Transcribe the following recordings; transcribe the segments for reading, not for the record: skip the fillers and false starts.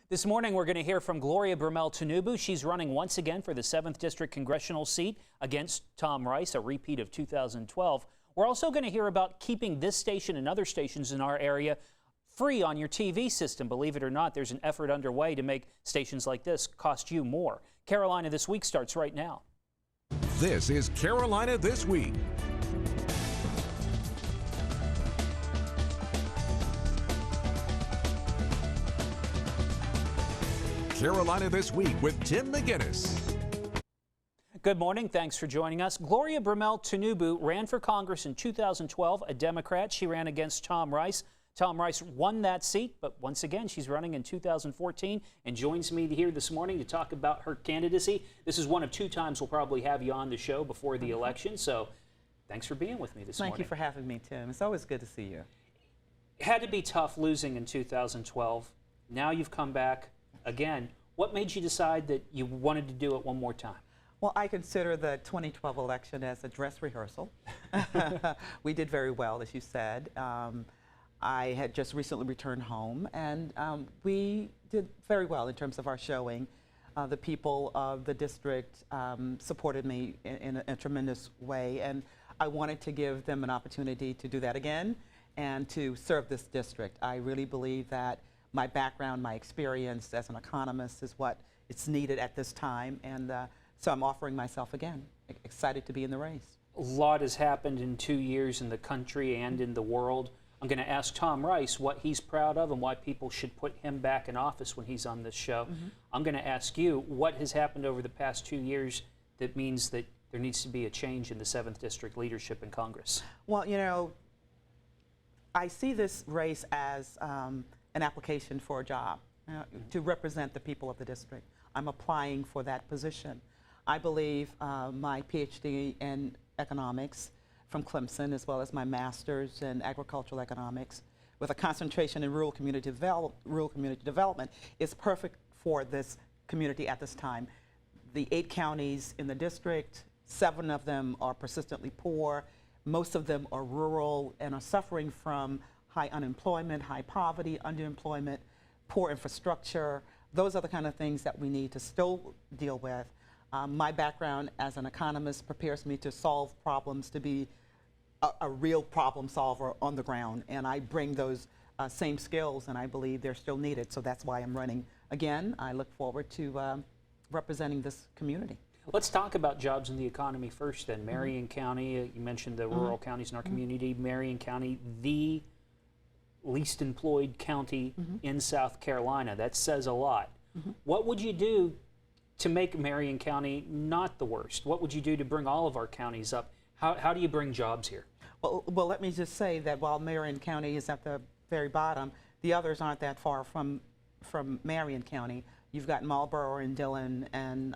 This morning, we're going to hear from Gloria Bromell-Tinubu. She's running once again for the 7th District Congressional seat against Tom Rice, a repeat of 2012. We're also going to hear about keeping this station and other stations in our area free on your TV system. Believe it or not, there's an effort underway to make stations like this cost you more. Carolina This Week starts right now. This is Carolina This Week. Carolina This Week with Tim McGinnis. Good morning. Thanks for joining us. Gloria Bromell-Tinubu ran for Congress in 2012, a Democrat. She ran against Tom Rice. Tom Rice won that seat, but once again, she's running in 2014 and joins me here this morning to talk about her candidacy. This is one of two times we'll probably have you on the show before the election, so thanks for being with me this morning. Thank you for having me, Tim. It's always good to see you. It had to be tough losing in 2012. Now you've come back again. What made you decide that you wanted to do it one more time? Well, I consider the 2012 election as a dress rehearsal. We did very well, as you said. I had just recently returned home, and we did very well in terms of our showing. The people of the district supported me in a tremendous way, and I wanted to give them an opportunity to do that again and to serve this district. I really believe that my background, my experience as an economist is what is needed at this time, and so I'm offering myself again. Excited to be in the race. A lot has happened in 2 years in the country and in the world. I'm going to ask Tom Rice what he's proud of and why people should put him back in office when he's on this show. I'm going to ask you what has happened over the past 2 years that means that there needs to be a change in the 7th District leadership in Congress. Well, you know, I see this race as an application for a job to represent the people of the district. I'm applying for that position. I believe my PhD in economics from Clemson, as well as my master's in agricultural economics with a concentration in rural community development is perfect for this community at this time. The 8 counties in the district, 7 of them are persistently poor. Most of them are rural and are suffering from high unemployment, high poverty, underemployment, poor infrastructure. Those are the kind of things that we need to still deal with. My background as an economist prepares me to solve problems, to be a real problem solver on the ground, and I bring those same skills, and I believe they're still needed, so that's why I'm running again. I look forward to representing this community. Let's talk about jobs in the economy first then. Marion County, you mentioned the rural counties in our community. Marion County, the least employed county in South Carolina. That says a lot. What would you do to make Marion County not the worst? What would you do to bring all of our counties up? How do you bring jobs here? Well, let me just say that while Marion County is at the very bottom, the others aren't that far from Marion County. You've got Marlboro and Dillon, and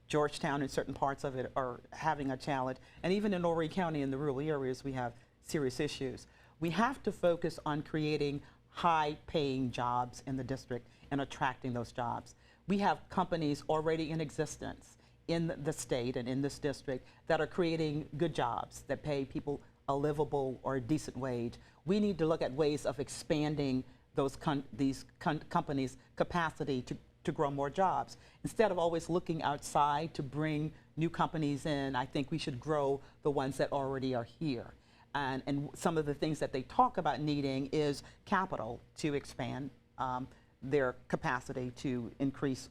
Georgetown in certain parts of it are having a challenge. And even in Horry County in the rural areas, we have serious issues. We have to focus on creating high-paying jobs in the district and attracting those jobs. We have companies already in existence in the state and in this district that are creating good jobs that pay people a livable or a decent wage. We need to look at ways of expanding these companies' capacity to grow more jobs. Instead of always looking outside to bring new companies in, I think we should grow the ones that already are here. And some of the things that they talk about needing is capital to expand their capacity to increase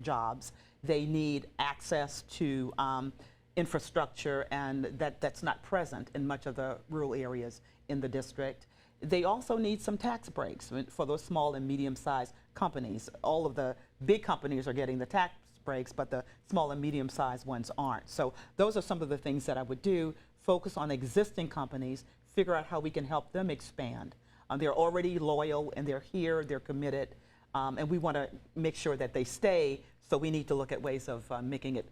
jobs. They need access to infrastructure, and that's not present in much of the rural areas in the district. They also need some tax breaks for those small and medium-sized companies. All of the big companies are getting the tax breaks, but the small and medium-sized ones aren't. So those are some of the things that I would do. Focus on existing companies, figure out how we can help them expand. They're already loyal, and they're here, they're committed, and we want to make sure that they stay, so we need to look at ways of making it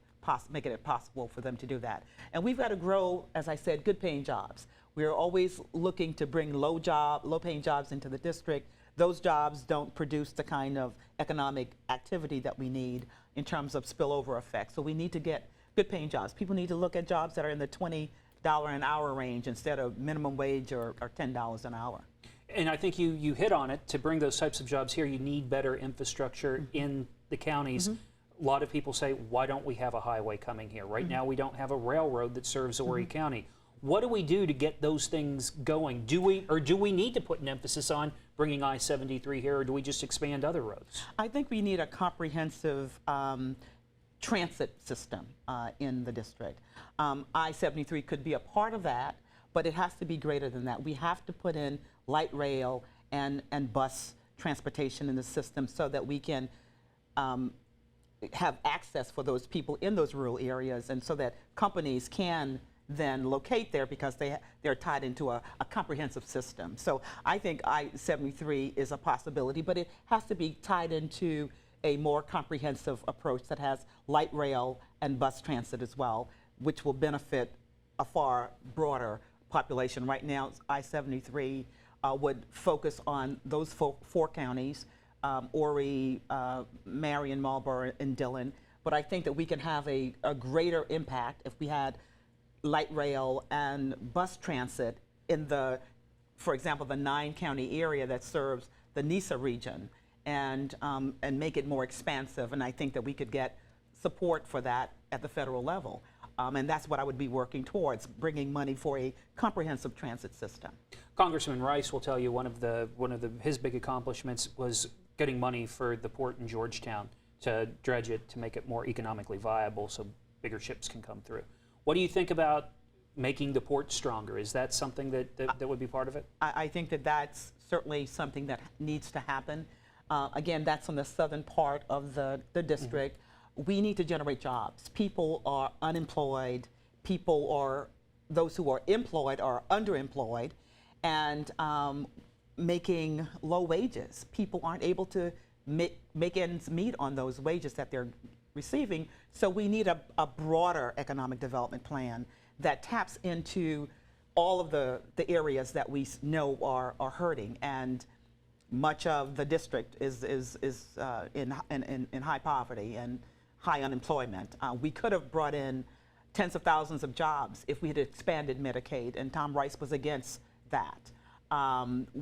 possible for them to do that. And we've got to grow, as I said, good-paying jobs. We're always looking to bring low-paying jobs into the district. Those jobs don't produce the kind of economic activity that we need in terms of spillover effects. So we need to get good-paying jobs. People need to look at jobs that are in the $20 an hour range instead of minimum wage or $10 an hour. And I think you hit on it. To bring those types of jobs here, you need better infrastructure in the counties. A lot of people say, why don't we have a highway coming here? Right now we don't have a railroad that serves Horry County. What do we do to get those things going? Do we need to put an emphasis on bringing I-73 here, or do we just expand other roads? I think we need a comprehensive transit system in the district. I-73 could be a part of that, but it has to be greater than that. We have to put in light rail and bus transportation in the system so that we can have access for those people in those rural areas, and so that companies can then locate there because they're tied into a comprehensive system. So I think I-73 is a possibility, but it has to be tied into a more comprehensive approach that has light rail and bus transit as well, which will benefit a far broader population. Right now, I-73 would focus on those four counties, Horry, Marion, Marlborough, and Dillon. But I think that we can have a greater impact if we had light rail and bus transit in the, for example, the 9-county area that serves the NISA region, and make it more expansive. And I think that we could get support for that at the federal level. And that's what I would be working towards, bringing money for a comprehensive transit system. Congressman Rice will tell you one of his big accomplishments was getting money for the port in Georgetown to dredge it, to make it more economically viable so bigger ships can come through. What do you think about making the port stronger? Is that something that would be part of it? I think that that's certainly something that needs to happen. Again, that's on the southern part of the district. We need to generate jobs. People are unemployed. Those who are employed are underemployed, and making low wages. People aren't able to make ends meet on those wages that they're receiving. So we need a broader economic development plan that taps into all of the areas that we know are hurting. And much of the district is in high poverty and high unemployment. We could have brought in tens of thousands of jobs if we had expanded Medicaid, and Tom Rice was against that.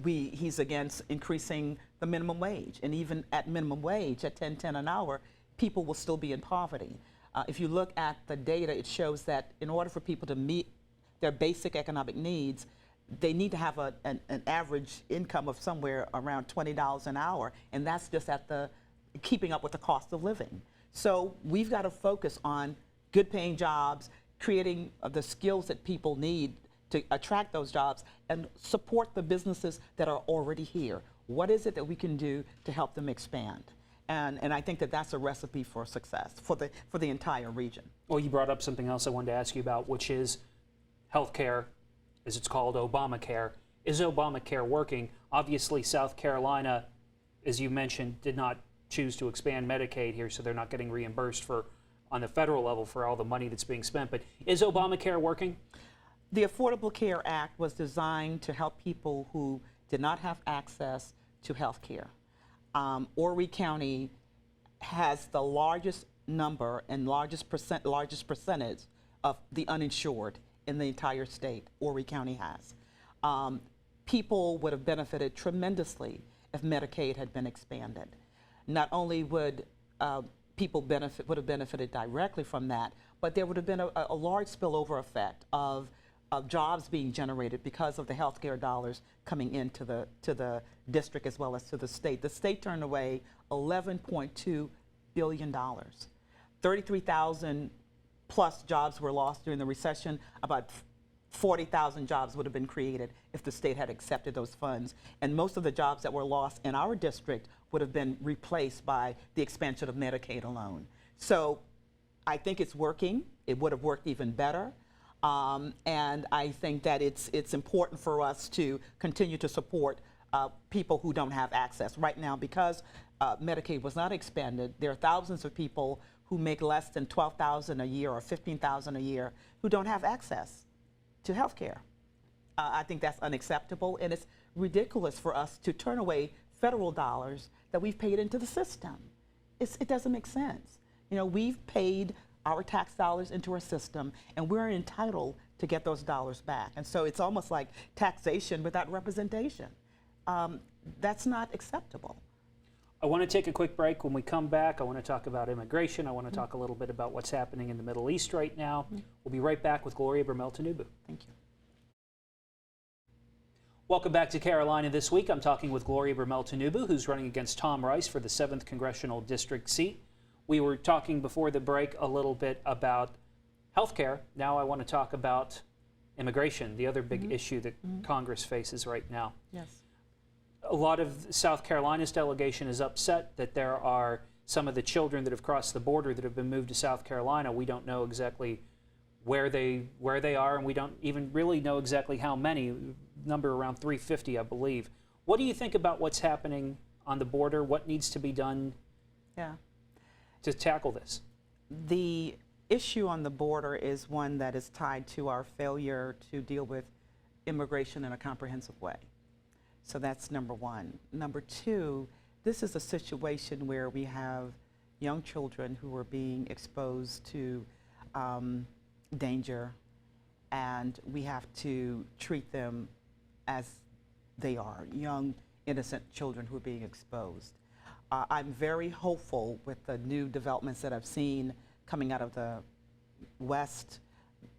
He's against increasing the minimum wage, and even at minimum wage at $10.10 an hour, people will still be in poverty. If you look at the data, it shows that in order for people to meet their basic economic needs, they need to have an average income of somewhere around $20 an hour, and that's just at keeping up with the cost of living. So we've got to focus on good paying jobs, creating the skills that people need to attract those jobs, and support the businesses that are already here. What is it that we can do to help them expand? And I think that that's a recipe for success for the entire region. Well, you brought up something else I wanted to ask you about, which is healthcare, as it's called, Obamacare. Is Obamacare working? Obviously, South Carolina, as you mentioned, did not choose to expand Medicaid here, so they're not getting reimbursed on the federal level for all the money that's being spent. But is Obamacare working? The Affordable Care Act was designed to help people who did not have access to health care. Horry County has the largest number and largest percentage of the uninsured in the entire state. Horry County has. People would have benefited tremendously if Medicaid had been expanded. Not only would people would have benefited directly from that, but there would have been a large spillover effect of jobs being generated because of the health care dollars coming into the district as well as to the state. The state turned away $11.2 billion. 33,000 plus jobs were lost during the recession. About 40,000 jobs would have been created if the state had accepted those funds. And most of the jobs that were lost in our district would have been replaced by the expansion of Medicaid alone. So I think it's working. It would have worked even better. And I think that it's important for us to continue to support people who don't have access. Right now, because Medicaid was not expanded, there are thousands of people who make less than $12,000 a year or $15,000 a year who don't have access to health care. I think that's unacceptable, and it's ridiculous for us to turn away federal dollars that we've paid into the system. It doesn't make sense. You know, we've paid our tax dollars into our system, and we're entitled to get those dollars back. And so it's almost like taxation without representation. that's not acceptable. I want to take a quick break. When we come back, I want to talk about immigration. I want to talk a little bit about what's happening in the Middle East right now. We'll be right back with Gloria Bromell-Tinubu. Thank you. Welcome back to Carolina This Week. I'm talking with Gloria Bromell-Tinubu, who's running against Tom Rice for the 7th Congressional District seat. We were talking before the break a little bit about health care. Now I want to talk about immigration, the other big issue that Congress faces right now. Yes. A lot of South Carolina's delegation is upset that there are some of the children that have crossed the border that have been moved to South Carolina. We don't know exactly where they are, and we don't even really know exactly how many. Number around 350, I believe. What do you think about what's happening on the border? What needs to be done to tackle this? The issue on the border is one that is tied to our failure to deal with immigration in a comprehensive way. So that's number one. Number two, this is a situation where we have young children who are being exposed to danger, and we have to treat them as they are, young, innocent children who are being exposed. I'm very hopeful with the new developments that I've seen coming out of the West,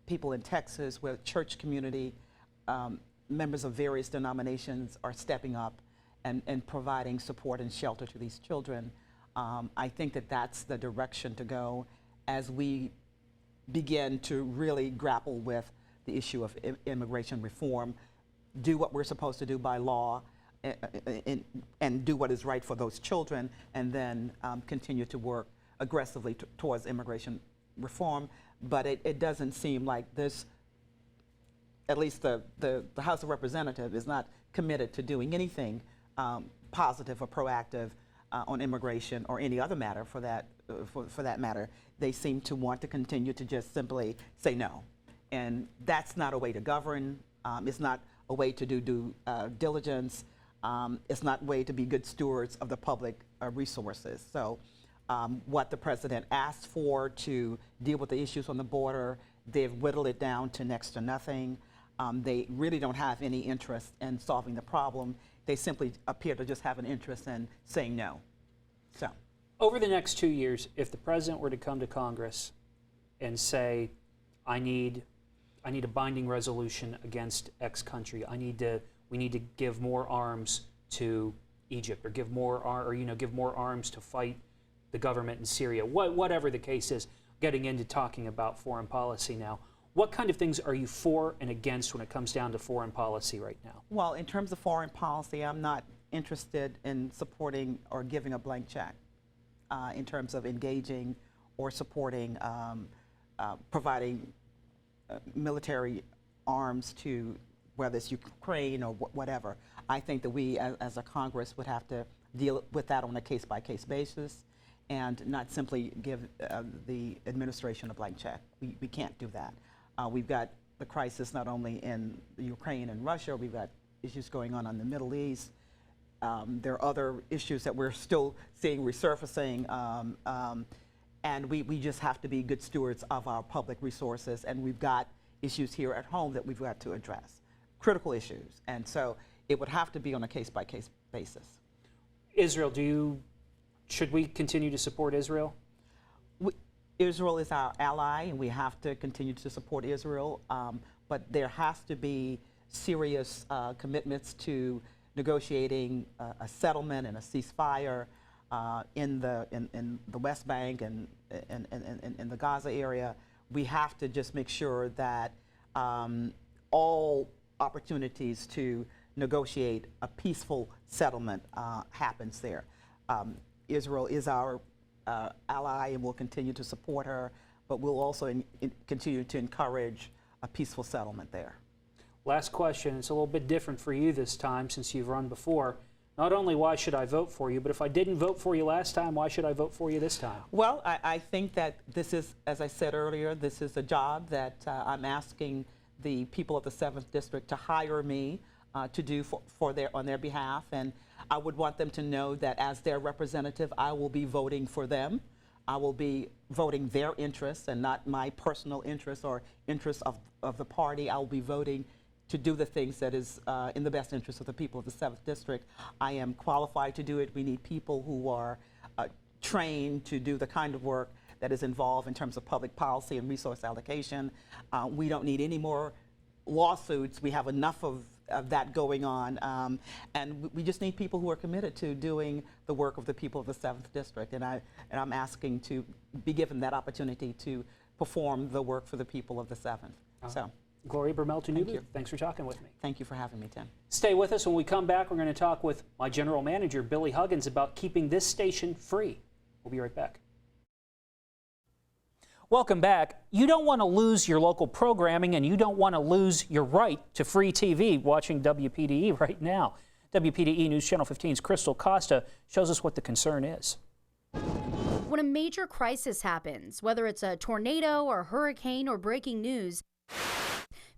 people in Texas, where church community, members of various denominations are stepping up and providing support and shelter to these children. I think that that's the direction to go as we begin to really grapple with the issue of immigration reform, do what we're supposed to do by law, and do what is right for those children, and then continue to work aggressively towards immigration reform. But it doesn't seem like this, at least the House of Representatives is not committed to doing anything positive or proactive on immigration or any other matter for that matter. They seem to want to continue to just simply say no. And that's not a way to govern. It's not a way to do diligence. It's not a way to be good stewards of the public resources. So what the president asked for to deal with the issues on the border, they've whittled it down to next to nothing. They really don't have any interest in solving the problem. They simply appear to just have an interest in saying no. So, over the next 2 years, if the president were to come to Congress and say, I need a binding resolution against X country, we need to give more arms to Egypt, or give more arms to fight the government in Syria, whatever the case is, getting into talking about foreign policy now. What kind of things are you for and against when it comes down to foreign policy right now? Well, in terms of foreign policy, I'm not interested in supporting or giving a blank check in terms of engaging or supporting, providing military arms to, whether it's Ukraine or whatever. I think that we as a Congress would have to deal with that on a case-by-case basis and not simply give the administration a blank check. We can't do that. We've got the crisis not only in Ukraine and Russia, we've got issues going on in the Middle East. There are other issues that we're still seeing resurfacing, and we just have to be good stewards of our public resources, and we've got issues here at home that we've got to address, critical issues, and so it would have to be on a case-by-case basis. Israel, should we continue to support Israel? Israel is our ally, and we have to continue to support Israel, but there has to be serious commitments to negotiating a settlement and a ceasefire in the West Bank and in the Gaza area. We have to just make sure that all opportunities to negotiate a peaceful settlement happens there. Israel is our ally, and we'll continue to support her, but we'll also continue to encourage a peaceful settlement there. Last question. It's a little bit different for you this time since you've run before. Not only why should I vote for you, but if I didn't vote for you last time, why should I vote for you this time? Well, I think that this is, as I said earlier, this is a job that I'm asking the people of the 7th District to hire me to do on their behalf, and I would want them to know that as their representative, I will be voting for them. I will be voting their interests and not my personal interests or interests of the party. I will be voting to do the things that is in the best interest of the people of the 7th District. I am qualified to do it. We need people who are trained to do the kind of work that is involved in terms of public policy and resource allocation. We don't need any more lawsuits. We have enough of that going on, and we just need people who are committed to doing the work of the people of the 7th District, and I'm asking to be given that opportunity to perform the work for the people of the 7th. So, Gloria Bromell-Tinubu, thanks for talking with me. thank you for having me, Tim. Stay with us. When we come back, we're going to talk with my general manager, Billy Huggins, about keeping this station free. We'll be right back. Welcome back. You don't want to lose your local programming, and you don't want to lose your right to free TV watching WPDE right now. WPDE News Channel 15's Crystal Costa shows us what the concern is. When a major crisis happens, whether it's a tornado or hurricane or breaking news,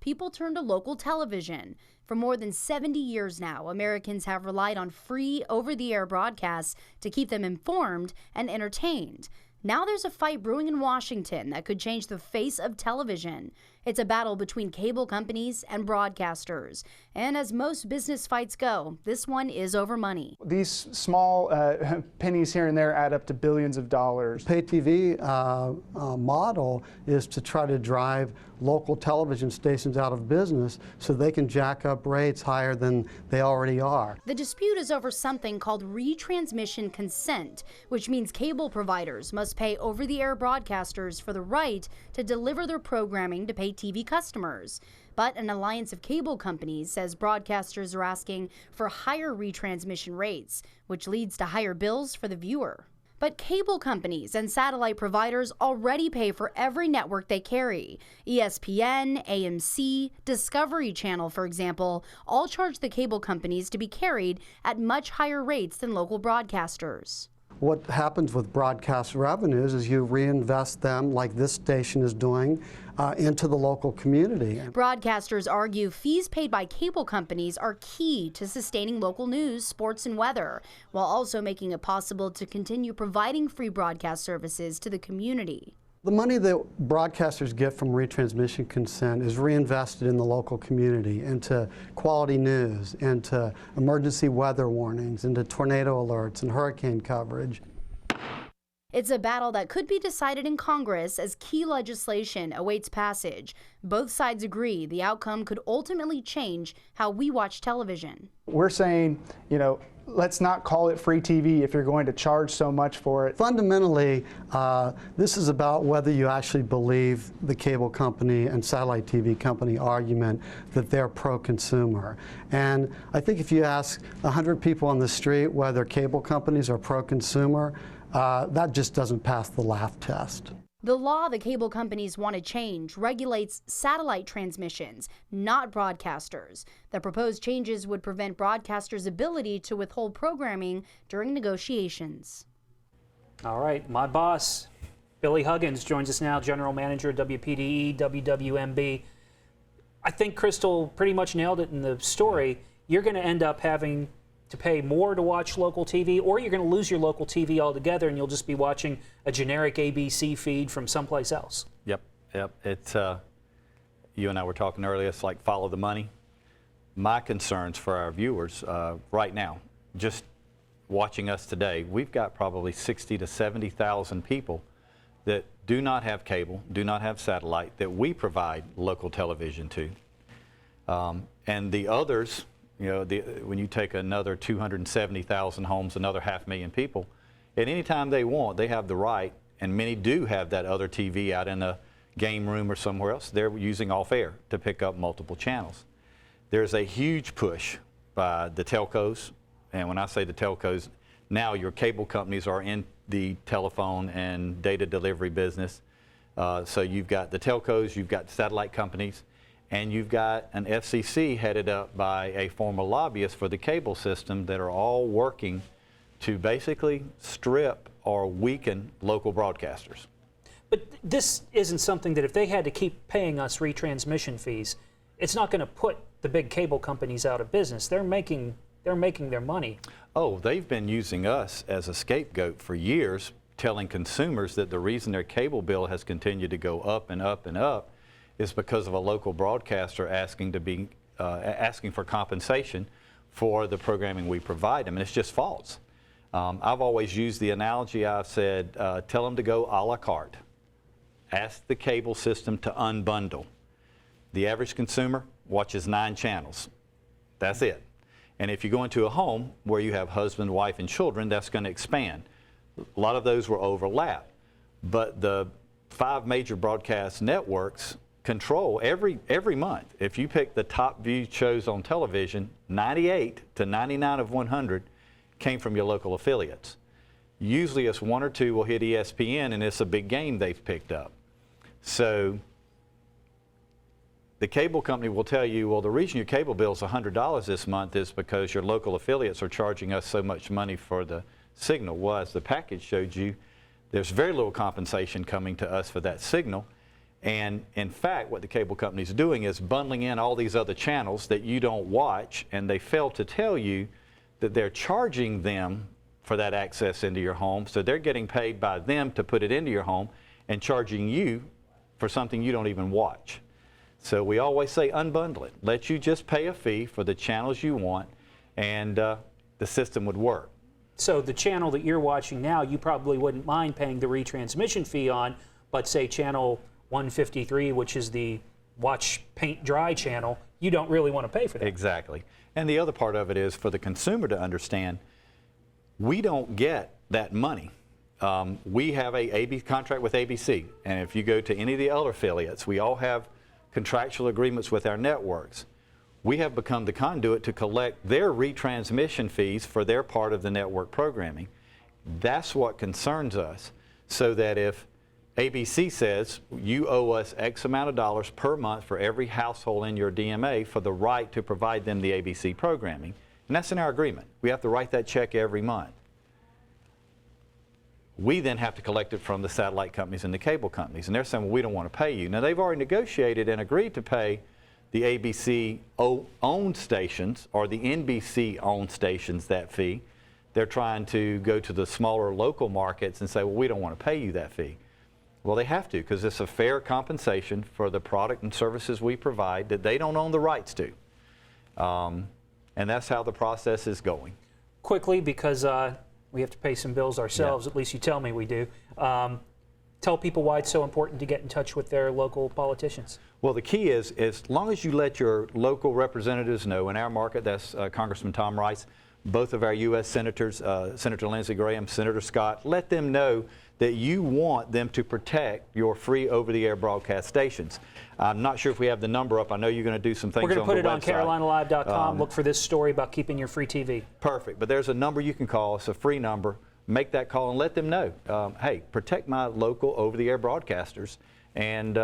people turn to local television. For more than 70 years now, Americans have relied on free over-the-air broadcasts to keep them informed and entertained. Now there's a fight brewing in Washington that could change the face of television. It's a battle between cable companies and broadcasters. And as most business fights go, this one is over money. These small pennies here and there add up to billions of dollars. Pay TV model is to try to drive local television stations out of business so they can jack up rates higher than they already are. The dispute is over something called retransmission consent, which means cable providers must pay over-the-air broadcasters for the right to deliver their programming to pay TV customers. But an alliance of cable companies says broadcasters are asking for higher retransmission rates, which leads to higher bills for the viewer. But cable companies and satellite providers already pay for every network they carry. ESPN, AMC, Discovery Channel, for example, all charge the cable companies to be carried at much higher rates than local broadcasters. What happens with broadcast revenues is you reinvest them, like this station is doing, into the local community. Broadcasters argue fees paid by cable companies are key to sustaining local news, sports, and weather, while also making it possible to continue providing free broadcast services to the community. The money that broadcasters get from retransmission consent is reinvested in the local community, into quality news, into emergency weather warnings, into tornado alerts and hurricane coverage. It's a battle that could be decided in Congress as key legislation awaits passage. Both sides agree the outcome could ultimately change how we watch television. We're saying, let's not call it free TV if you're going to charge so much for it. Fundamentally, this is about whether you actually believe the cable company and satellite TV company argument that they're pro-consumer. And I think if you ask 100 people on the street whether cable companies are pro-consumer, that just doesn't pass the laugh test. The law the cable companies want to change regulates satellite transmissions, not broadcasters. The proposed changes would prevent broadcasters' ability to withhold programming during negotiations. All right, my boss, Billy Huggins, joins us now, General Manager of WPDE, WWMB. I think Crystal pretty much nailed it in the story. You're going to end up having to pay more to watch local TV, or you're going to lose your local TV altogether and you'll just be watching a generic ABC feed from someplace else. Yep. It's, you and I were talking earlier, it's like follow the money. My concerns for our viewers right now, just watching us today, we've got probably 60 to 70,000 people that do not have cable, do not have satellite, that we provide local television to. And the others, when you take another 270,000 homes, another 500,000 people, at any time they want, they have the right, and many do have that other TV out in a game room or somewhere else. They're using off-air to pick up multiple channels. There's a huge push by the telcos, and when I say the telcos, now your cable companies are in the telephone and data delivery business. So you've got the telcos, you've got satellite companies, and you've got an FCC headed up by a former lobbyist for the cable system that are all working to basically strip or weaken local broadcasters. But this isn't something that if they had to keep paying us retransmission fees, it's not going to put the big cable companies out of business. They're making their money. Oh, they've been using us as a scapegoat for years, telling consumers that the reason their cable bill has continued to go up and up and up is because of a local broadcaster asking to be asking for compensation for the programming we provide them, and it's just false. I've always used the analogy. I've said, tell them to go a la carte. Ask the cable system to unbundle. The average consumer watches 9 channels. That's it. And if you go into a home where you have husband, wife, and children, that's going to expand. A lot of those will overlap. But the 5 major broadcast networks control every month. If you pick the top viewed shows on television, 98 to 99 of 100 came from your local affiliates. Usually it's 1 or 2 will hit ESPN, and it's a big game they've picked up. So the cable company will tell you, well, the reason your cable bill is $100 this month is because your local affiliates are charging us so much money for the signal. Well, as the package showed you, there's very little compensation coming to us for that signal. And in fact, what the cable company is doing is bundling in all these other channels that you don't watch, and they fail to tell you that they're charging them for that access into your home. So they're getting paid by them to put it into your home and charging you for something you don't even watch. So we always say unbundle it. Let you just pay a fee for the channels you want, and the system would work. So the channel that you're watching now, you probably wouldn't mind paying the retransmission fee on, but say channel 153, which is the watch paint dry channel, you don't really want to pay for that. Exactly. And the other part of it is for the consumer to understand, we don't get that money. We have a contract with ABC, and if you go to any of the other affiliates, we all have contractual agreements with our networks. We have become the conduit to collect their retransmission fees for their part of the network programming. That's what concerns us, so that if ABC says you owe us X amount of dollars per month for every household in your DMA for the right to provide them the ABC programming, and that's in our agreement. We have to write that check every month. We then have to collect it from the satellite companies and the cable companies, and they're saying, well, we don't want to pay you. Now, they've already negotiated and agreed to pay the ABC-owned stations or the NBC-owned stations that fee. They're trying to go to the smaller local markets and say, well, we don't want to pay you that fee. Well, they have to, because it's a fair compensation for the product and services we provide that they don't own the rights to. And that's how the process is going. Quickly, because we have to pay some bills ourselves, Yeah. at least you tell me we do. Tell people why it's so important to get in touch with their local politicians. Well, the key is, as long as you let your local representatives know, in our market, that's Congressman Tom Rice, both of our U.S. senators, Senator Lindsey Graham, Senator Scott, let them know that you want them to protect your free over-the-air broadcast stations. I'm not sure if we have the number up. I know you're going to do some things on the website. We're going to put it on carolinalive.com. Look for this story about keeping your free TV. Perfect. But there's a number you can call. It's a free number. Make that call and let them know, hey, protect my local over-the-air broadcasters, and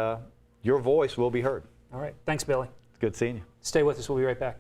your voice will be heard. All right. Thanks, Billy. It's good seeing you. Stay with us. We'll be right back.